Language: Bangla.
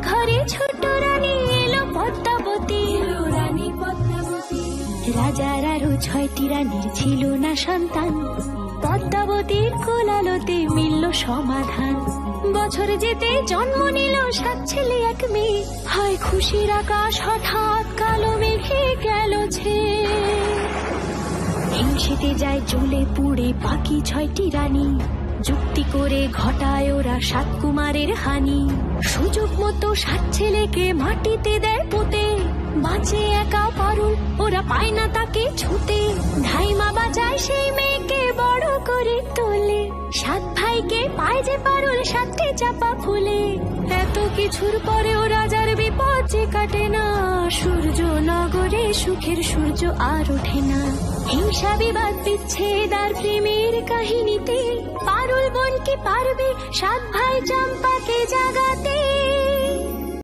ঘরে ছোট রানী এলো পদ্মাবতী, রানী পদ্মাবতী। রাজার আরো 6টি রানীর ছিল না সন্তান, পদ্মাবতীর কোলালোতে মিলল সমাধান। বছর যেতে জন্ম নিল 7 ছেলে 1 মেয়ে, হয় খুশির আকাশ হঠাৎ কালো মেঘে গেল ছেয়ে। হিংসেতে যায় জ্বলে পুড়ে বাকি 6টি রানী, যুক্তি করে ঘটায় ওরা 7 কুমারের হানি। সুযোগ মতো 7 ছেলেকে মাটিতে দেয় পুঁতে, বাঁচে একা পারুল, ওরা পায় না তাকে ছুতে। ধাইমা বাঁচায় সেই মেয়েকে বড় করে তোলে, 7 ভাইকে পায় যে পারুল 7টি চাপা ফুলে। এত কিছুর পরেও রাজার বিপদ যে কাটে না, সূর্য নগরে সুখের সূর্য আর ওঠে না। হিংসা বিবাদ বিচ্ছেদ আর প্রেমের কাহিনীতে পারুল বোন কি পারবে 7 ভাই চম্পাকে জাগাতে।